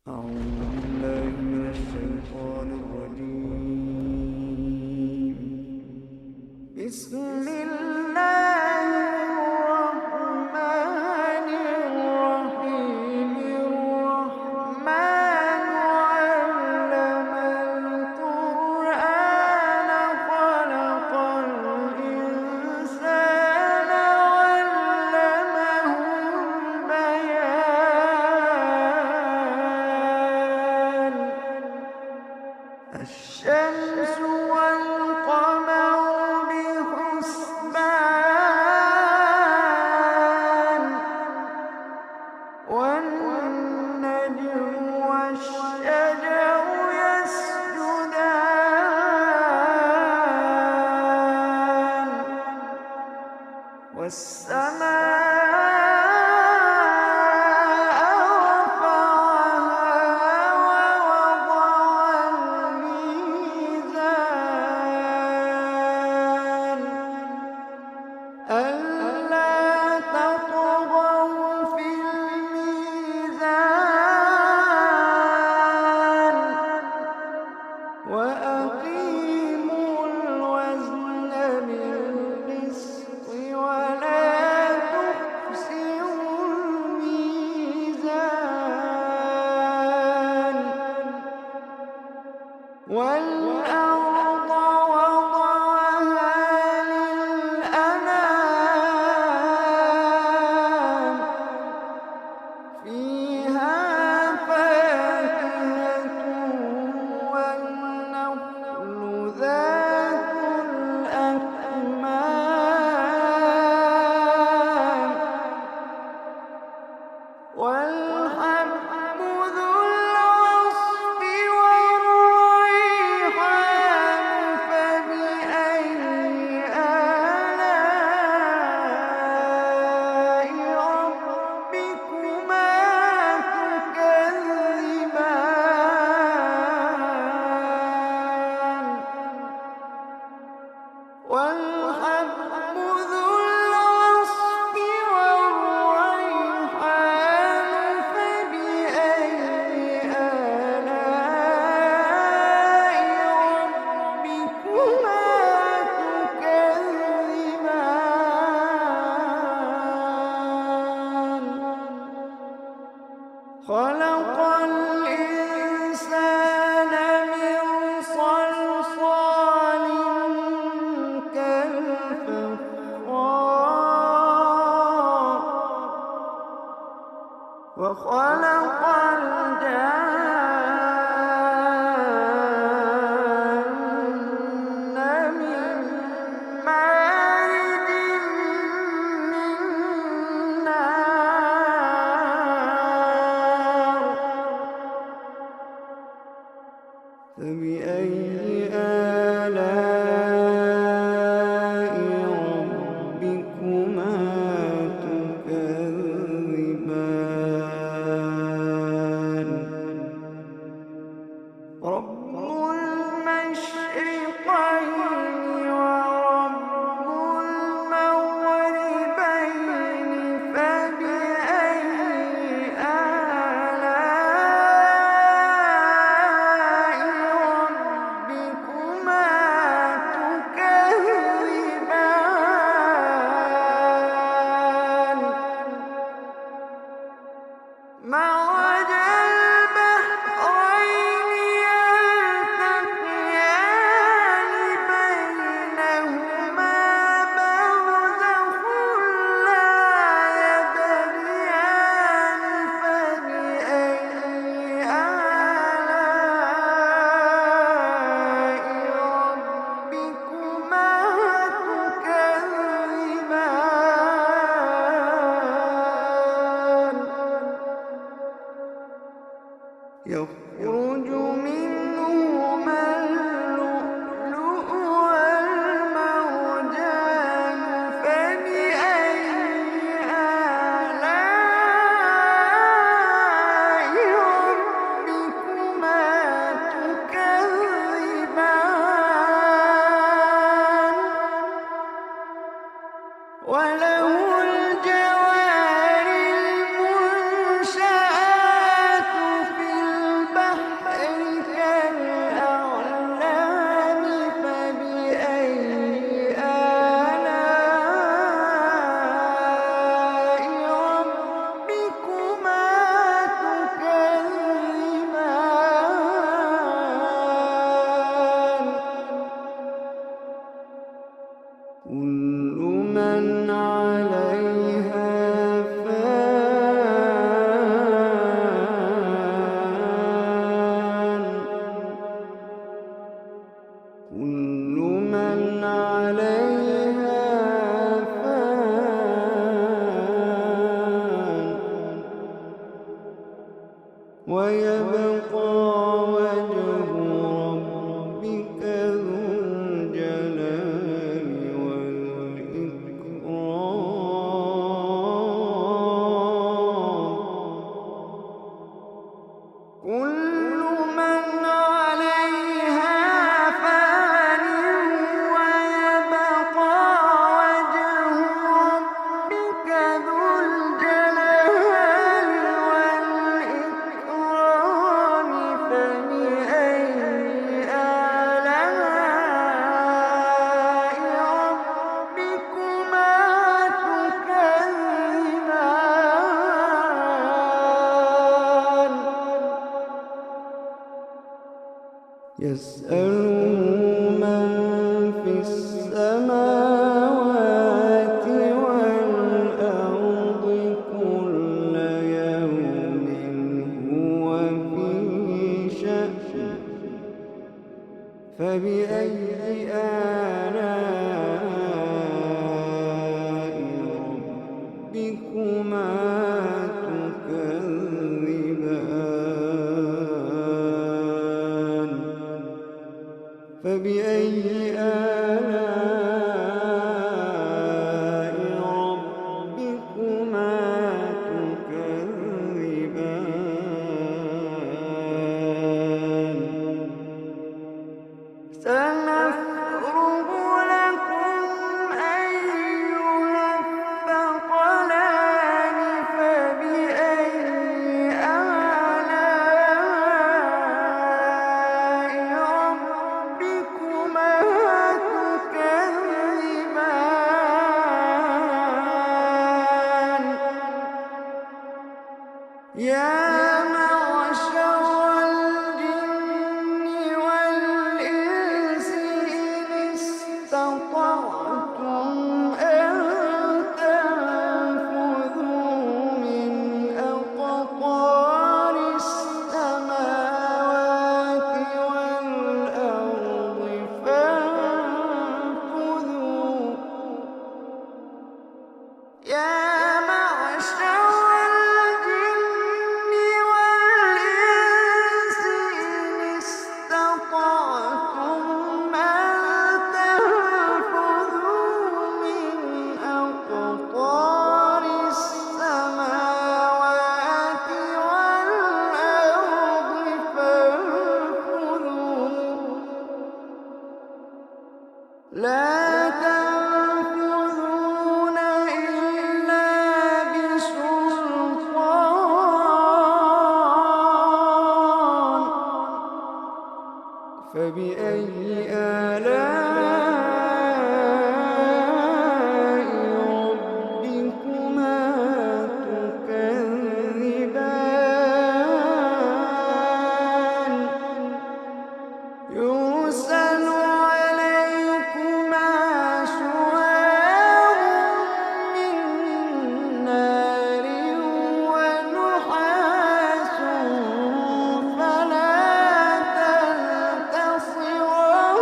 أعوذ بالله من الشيطان الرجيم. بسم الله الرحمن الرحيم. الرحمن علم القرآن خلق الإنسان علمه البيان. الشمس والقمر بحسبان، والنجم والشجر يسجدان، والسماء رفعها ووضع الميزان ألا تطغوا في الميزان وأقيموا الوزن بالقسط ولا تخسروا الميزان. والأرض وضعها للأنام، فيها فاكهة والنخل ذات الأكمام، والحب ذو العصف والريحان. فبأي آلاء ربكما تكذبان. والحب ذو العصف والريحان. فبأي آلاء ربكما تكذبان. خلق الإنسان من صلصال كالفخار، وخلق الجان من مارج من نار. فبأي آلاء ربكما تكذبان. رب المشرقين ورب المغربين. فبأي آلاء ربكما تكذبان. مرج البحرين يلتقيان بينهما برزخ لا يبغيان. فبأي آلاء ربكما تكذبان. يخرج منهما اللؤلؤ والمرجان. فبأي آلاء ربكما تكذبان. وله الجوار المنشآت في ويبقى وجه ربك ذو الجلال والإكرام. كل من عليها فان ويبقى وجه ربك ذو الجلال والإكرام. فبأي آلاء ربكما تكذبان. يسأله من في السماوات والأرض كل يوم هو في شأن. فبأي آلاء ربكما تكذبان. فبأي آلاء ربكما تكذبان. سنفرغ لكم أيها الثقلان. فبأي آلاء ربكما تكذبان. يا معشر الجن والإنس إن استطعتم أن تنفذوا من أقطار السماوات والأرض فانفذوا. يا معشر الجن والإنس إن استطعتم أن تنفذوا من أقطار السماوات والأرض فانفذوا. لا تنفذون إلا بسلطان. فبأي آلاء ربكما تكذبان. يرسل عليكما شواظ من نار ونحاس فلا تنتصران.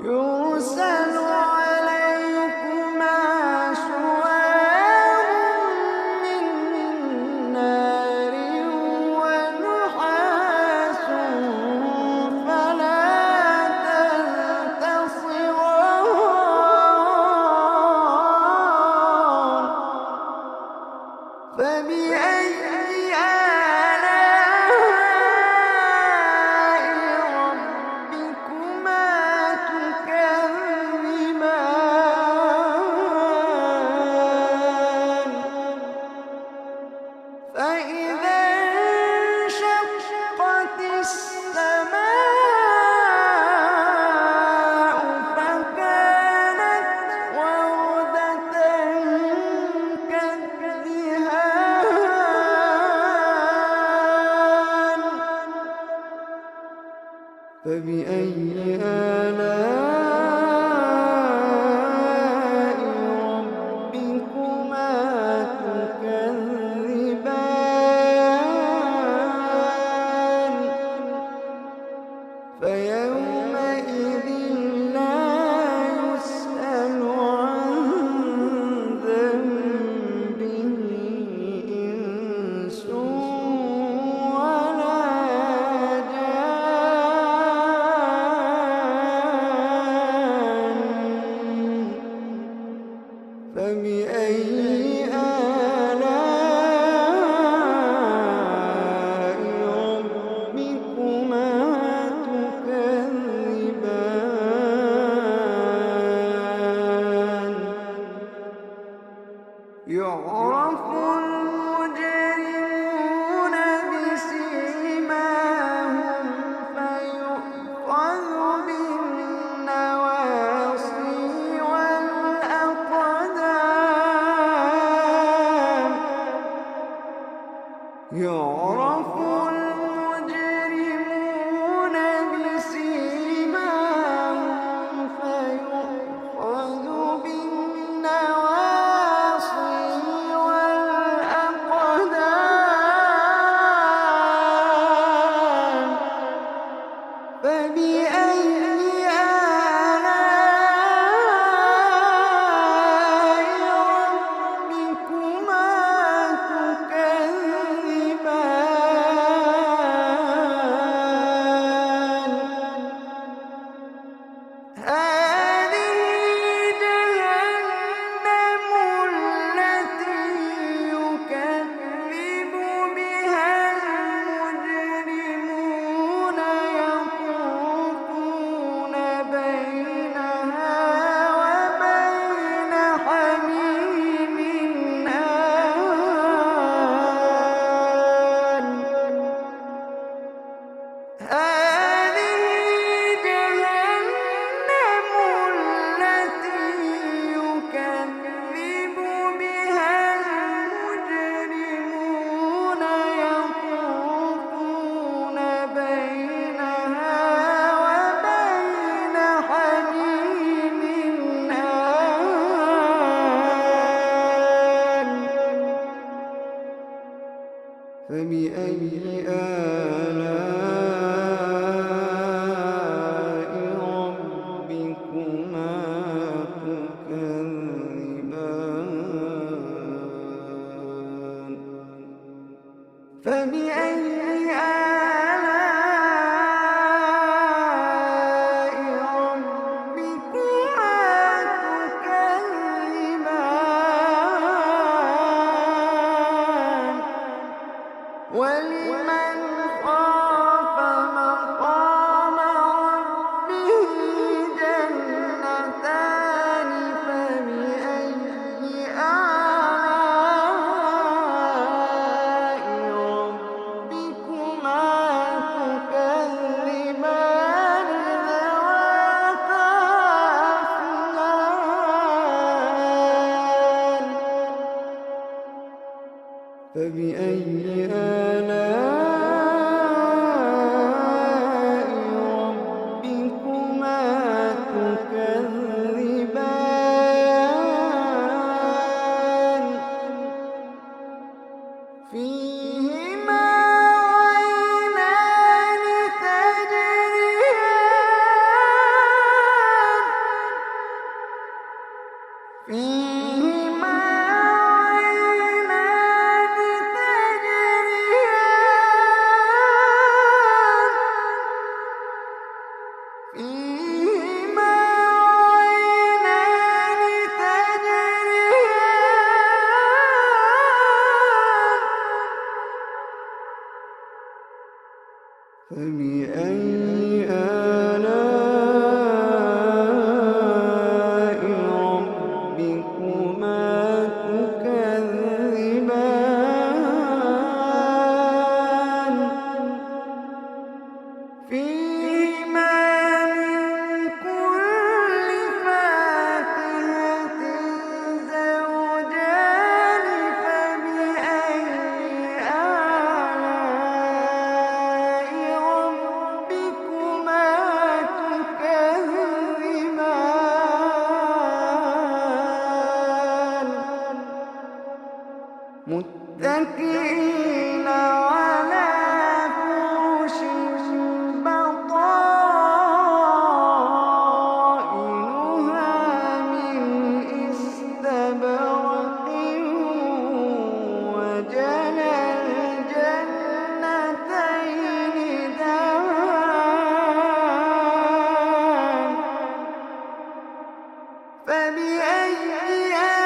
يرسل عليكما شواظ من نار ونحاس فلا تنتصران. فبأي آلاء ربكما تكذبان. فإذا انشقت السماء فكانت وردة كالدهان. فبأي آلاء ربكما تكذبان. فيومئذ لا يسأل عن ذنبه يعرف المجرمون بسيماهم فيؤخذ بالنواصي والأقدام. يعرف المجرمون بسيماهم فيؤخذ بالنواصي والأقدام. فبأي آلاء ربكما تكذبان. هذه جهنم التي يكذب بها المجرمون يطوفون بينها وبين حميم آن. هذه جهنم التي يكذب بها المجرمون يطوفون بينها وبين حميم آن. فبأي آلاء ربكما تكذبان. فبأي آلاء ربكما تكذبان. ولمن خاف مقام ربه جنتان. فبأي آلاء ربكما تكذبان ذواتا أفنان. فبأي آلاء ربكما تكذبان. فيهما عينان تجريان. فيهما عينان تجريان. فيهما عينان تجريان. فبأي آلاء ربكما تكذبان. فيهما من كل فاكهة زوجان. فبأي آلاء ربكما تكذبان. متكئين على فرش بطائنها من استبرق. وجنى الجنتين دان. فبأي آلاء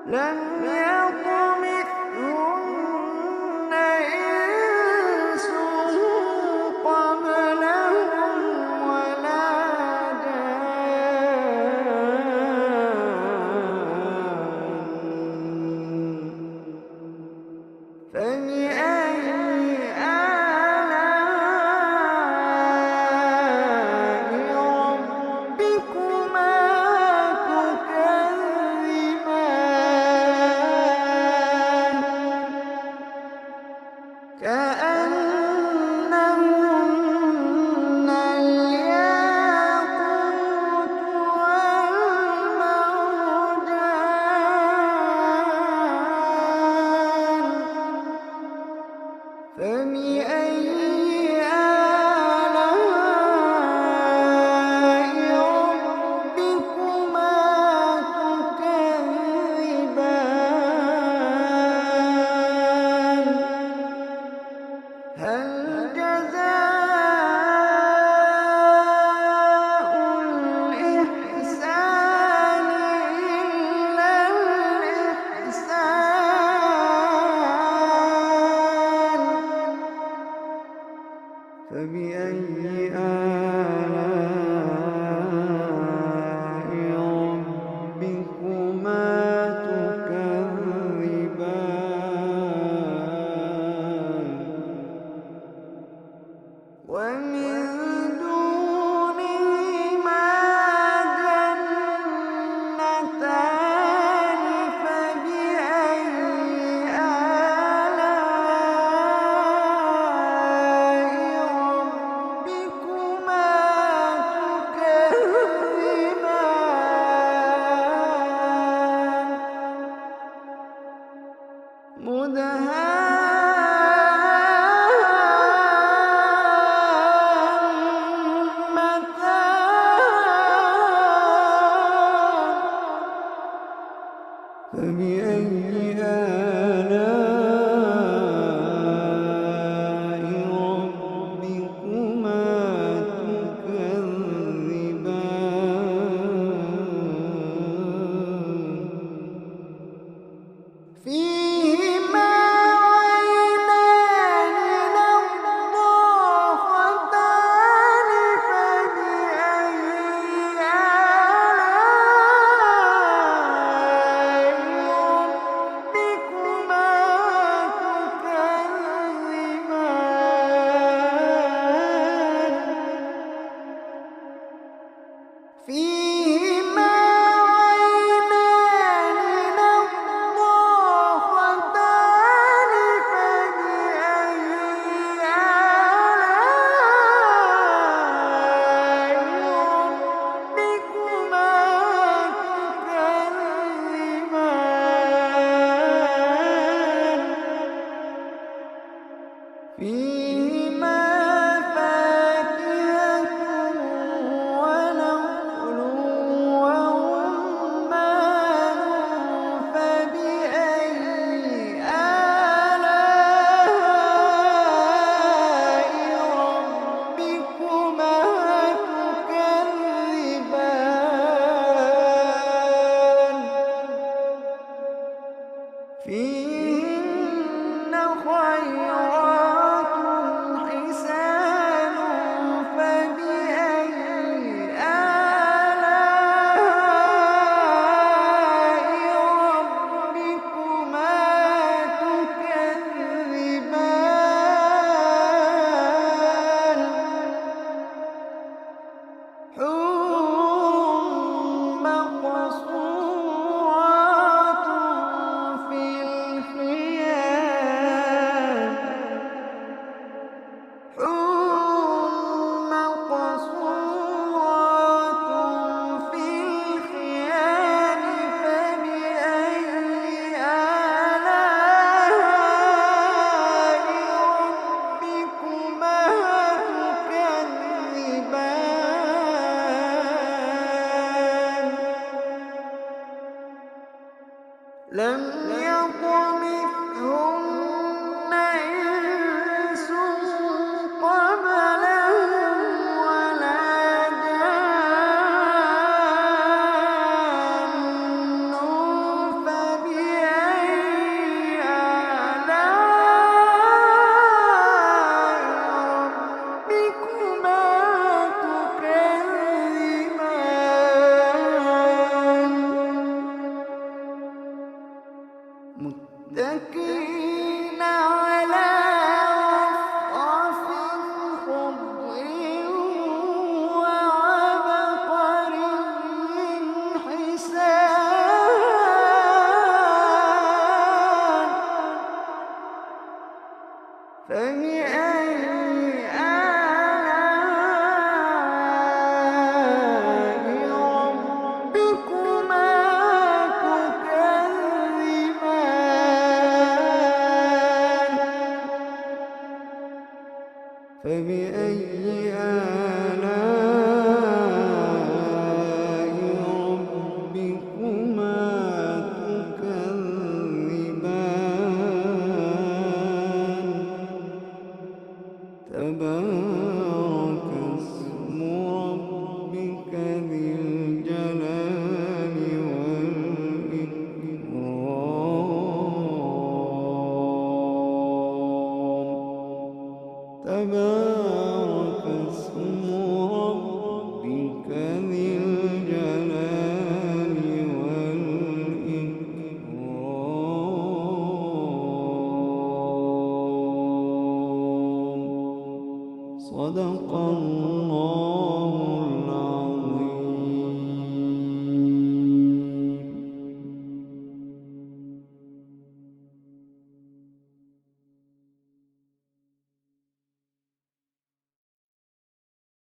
لم يطمثهن إنس قبلهم ولا جان فبأي آلاء ربكما تكذبان كأنهن الياقوت والمرجان فبأي آلاء ربكما تكذبان هل جزاء الإحسان إلا الإحسان فبأي آلاء ربكما تكذبان ومن دونهما جنتان فبأي آلاء ربكما تكذبان فبأي آلاء ربكما تكذبان فيهما عينان نضاختان فبأي آلاء ربكما تكذبان فيهما عينان نضاختان فبأي آلاء ربكما تكذبان فيهما فاكهة ونخل ورمان فبأي آلاء ربكما تكذبان فيهن خيرات حسان فبأي آلاء ربكما تكذبان حور مقصورات في الخيام حور مقصورات في الخيام فبأي آلاء ربكما تكذبان لم يطمثهن إنس قبلهم ولا جان فبأي متكئين على رفرف خضر وعبقري حسان فبأي آلاء ربكما تكذبان فبأي آلاء ربكما تكذبان تبارك اسم ربك ذي الجلال والإكرام تبارك اسم ربك ذي الجلال والإكرام صدق الله